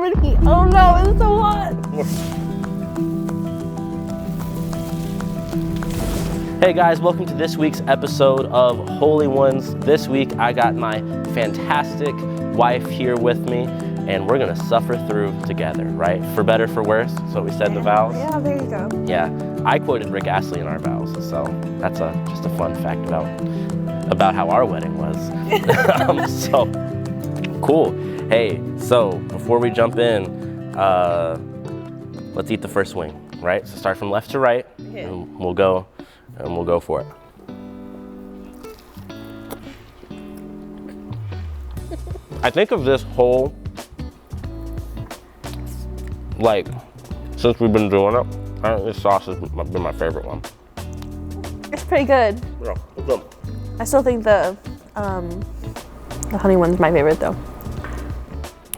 and heat. Oh no, it's so hot. Hey guys, welcome to this week's episode of Holy Ones. This week I got my fantastic wife here with me, and we're gonna suffer through together, right? For better, for worse, that's what we said in the vows. Yeah, there you go. Yeah, I quoted Rick Astley in our vows, so that's just a fun fact about how our wedding was. So, cool. Hey, so before we jump in, let's eat the first wing, right? So start from left to right, Okay. and we'll go for it. I think of this whole, since we've been doing it, I think this sauce has been my favorite one. It's pretty good. Yeah, it's good. I still think the honey one's my favorite though.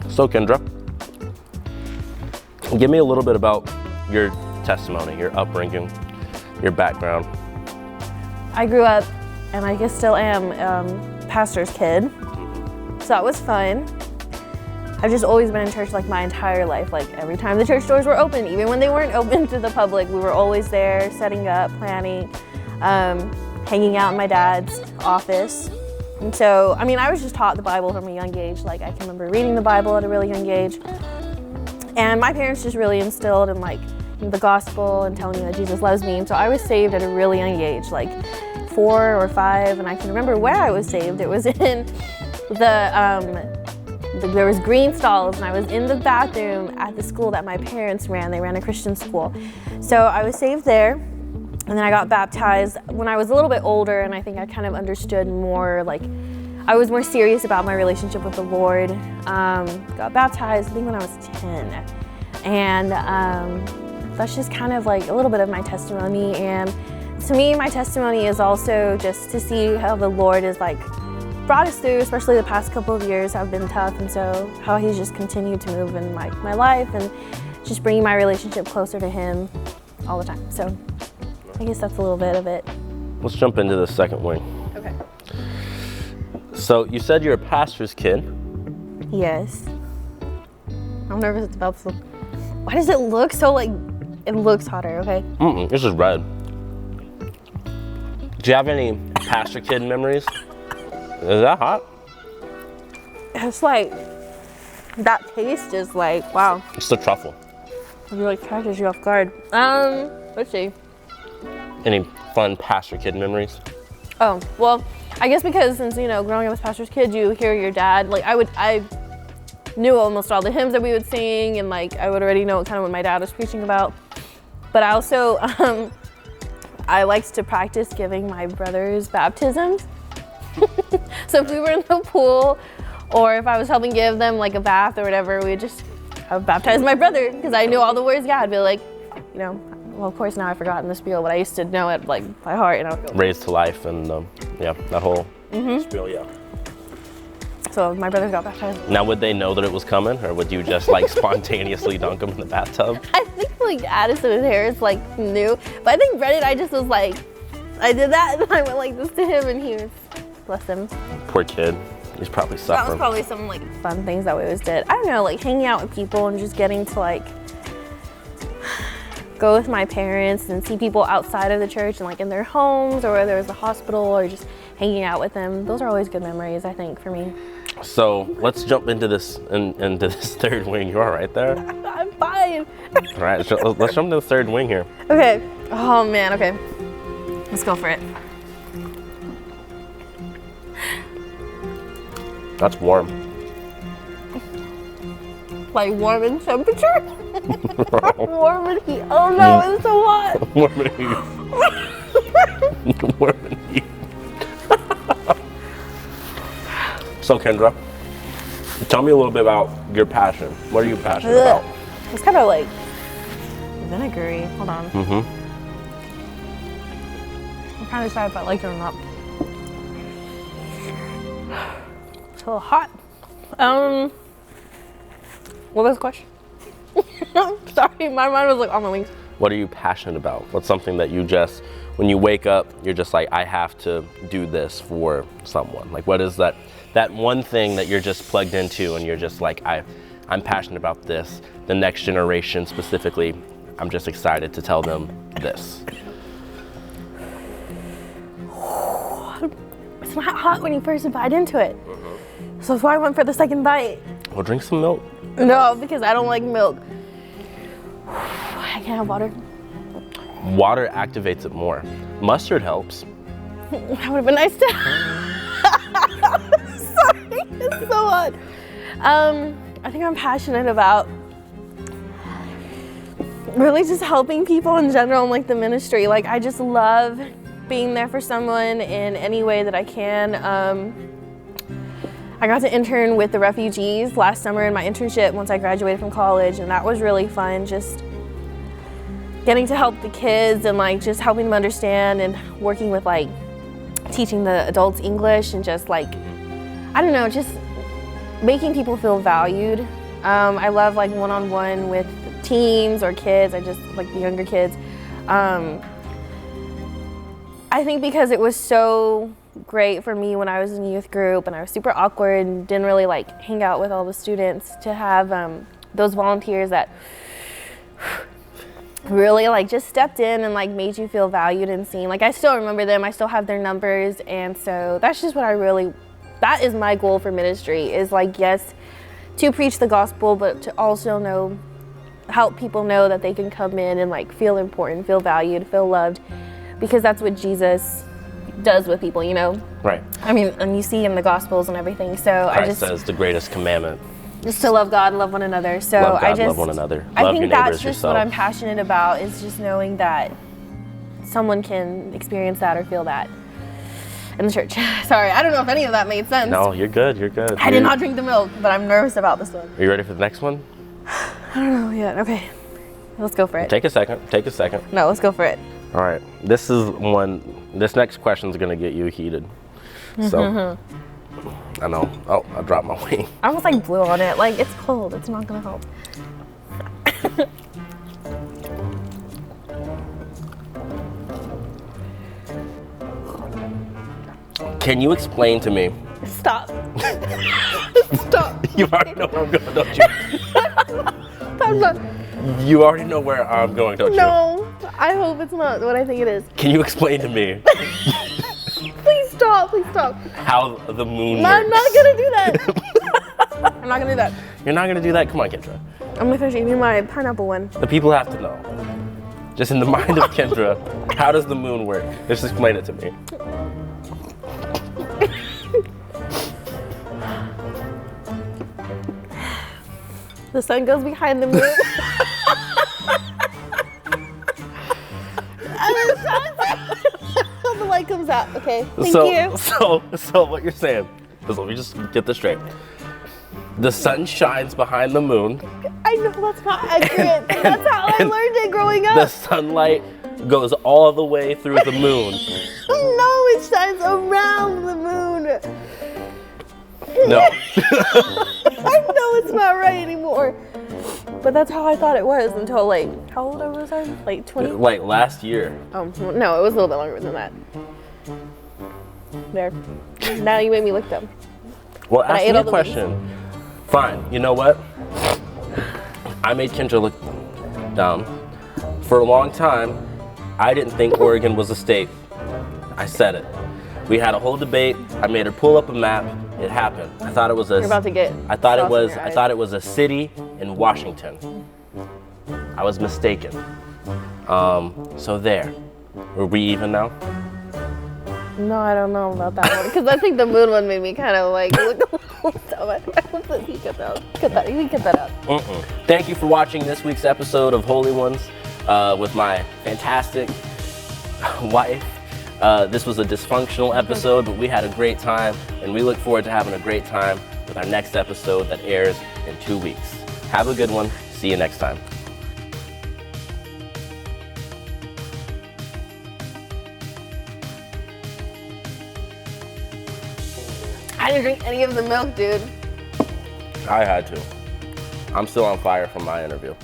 So Kendra, give me a little bit about your testimony, your upbringing, your background. I grew up, and I guess still am, pastor's kid. So that was fun. I've just always been in church like my entire life. Like every time the church doors were open, even when they weren't open to the public, we were always there, setting up, planning, hanging out in my dad's office. And so, I mean, I was just taught the Bible from a young age. Like I can remember reading the Bible at a really young age. And my parents just really instilled in like the gospel and telling me that Jesus loves me. And so I was saved at a really young age, like 4 or 5. And I can remember where I was saved. It was in there was green stalls, and I was in the bathroom at the school that my parents ran. They ran a Christian school. So I was saved there, and then I got baptized when I was a little bit older, and I think I kind of understood more, like I was more serious about my relationship with the Lord. Got baptized, I think when I was 10. And that's just kind of like a little bit of my testimony. And to me, my testimony is also just to see how the Lord is like brought us through, especially the past couple of years have been tough, and so how he's just continued to move in my life and just bringing my relationship closer to him all the time. So I guess that's a little bit of it. Let's jump into the second wing. Okay. So you said you're a pastor's kid. Yes. I'm nervous it's about to. Why does it look so like, it looks hotter, okay? This is red. Do you have any pastor kid memories? Is that hot? It's like, that taste is like, wow. It's the truffle. It really catches you off guard. Let's see. Any fun pastor kid memories? Oh, well, I guess because since, you know, growing up as pastor's kid, you hear your dad, like I knew almost all the hymns that we would sing, and like I would already know kind of what my dad was preaching about. But I also, I liked to practice giving my brothers baptisms. So if we were in the pool, or if I was helping give them like a bath or whatever, we'd just baptize my brother, because I knew all the words. God would be like, you know, well, of course now I've forgotten the spiel, but I used to know it like by heart, you know. Raised to life, and yeah, that whole spiel, yeah. So my brothers got baptized. Now, would they know that it was coming, or would you just like spontaneously dunk them in the bathtub? I think like Addison and Harris like knew, but I think Brennan, I just was like, I did that, and I went like this to him, and he was, bless him. Poor kid. He's probably suffering. That was probably some like fun things that we always did. I don't know, like hanging out with people and just getting to like go with my parents and see people outside of the church and like in their homes, or whether it was the hospital, or just hanging out with them. Those are always good memories, I think, for me. So let's jump into this third wing. You all right there? I'm fine. All right, let's jump into the third wing here. Okay. Oh man. Okay. Let's go for it. That's warm. Like warm in temperature? Warm in heat. Oh no, it's so hot. Warm in heat. Warm in heat. So Kendra, tell me a little bit about your passion. What are you passionate about? It's kind of like vinegary. Hold on. I'm trying to decide if I like it or not. It's a little hot. What was the question? Sorry, my mind was like on my wings. What are you passionate about? What's something that you just, when you wake up, you're just like, I have to do this for someone? Like, what is that one thing that you're just plugged into, and you're just like, I'm I'm passionate about this. The next generation specifically, I'm just excited to tell them this. It's not hot when you first bite into it. So that's why I went for the second bite. Well, drink some milk. No, because I don't like milk. I can't have water. Water activates it more. Mustard helps. That would have been nice to. Sorry, it's so hot. I think I'm passionate about really just helping people in general and like the ministry. Like I just love being there for someone in any way that I can. I got to intern with the refugees last summer in my internship once I graduated from college, and that was really fun. Just getting to help the kids and like just helping them understand and working with like teaching the adults English and just like, I don't know, just making people feel valued. I love like one-on-one with teens or kids. I just like the younger kids. I think because it was so great for me when I was in youth group and I was super awkward and didn't really like hang out with all the students, to have those volunteers that really like just stepped in and like made you feel valued and seen. Like I still remember them, I still have their numbers, and so that's just what that is my goal for ministry, is like, yes, to preach the gospel, but to also help people know that they can come in and like feel important, feel valued, feel loved, because that's what Jesus does with people, you know? Right. I mean, and you see in the Gospels and everything. So Christ says the greatest commandment. Just to love God, love one another. So love God, love one another. I love think your that's neighbor as just yourself. what I'm passionate about, is just knowing that someone can experience that or feel that in the church. Sorry, I don't know if any of that made sense. No, you're good, you're good. I did not drink the milk, but I'm nervous about this one. Are you ready for the next one? I don't know yet. Okay, let's go for it. Take a second. No, let's go for it. All right, this next question is gonna get you heated. So, I know, oh, I dropped my wing. I almost like blew on it. Like, it's cold, it's not gonna help. Can you explain to me? Stop. Stop. You already know where I'm going, don't you? I'm not. You already know where I'm going, don't you? No, I hope it's not what I think it is. Can you explain to me Please stop, please stop. how the moon I'm works? not gonna do that. I'm not gonna do that. You're not gonna do that? Come on, Kendra. I'm gonna finish eating my pineapple one. The people have to know. Just in the mind of Kendra, how does the moon work? Just explain it to me. The sun goes behind the moon. And then the light comes out. Okay, thank you. So what you're saying is, let me just get this straight. The sun shines behind the moon. I know that's not accurate, but that's how I learned it growing up. The sunlight goes all the way through the moon. No, it shines around the moon. No. I know it's not right anymore. But that's how I thought it was until like, how old was I? Like 20? Like last year. No, it was a little bit longer than that. There. Now you made me look dumb. Well, But I ask ate me all a the question. Fine. You know what? I made Kendra look dumb. For a long time, I didn't think Oregon was a state. I said it. We had a whole debate. I made her pull up a map. It happened. I thought it was You're about to get I thought it sauce in was. your I eyes. thought it was a city in Washington. I was mistaken. So there. Were we even now? No, I don't know about that one. Because I think the moon one made me kind of like look a little dumb. I hope that he cut that out. You can cut that out. Thank you for watching this week's episode of Holy Ones with my fantastic wife. This was a dysfunctional episode, but we had a great time, and we look forward to having a great time with our next episode that airs in 2 weeks. Have a good one. See you next time. I didn't drink any of the milk, dude. I had to. I'm still on fire from my interview.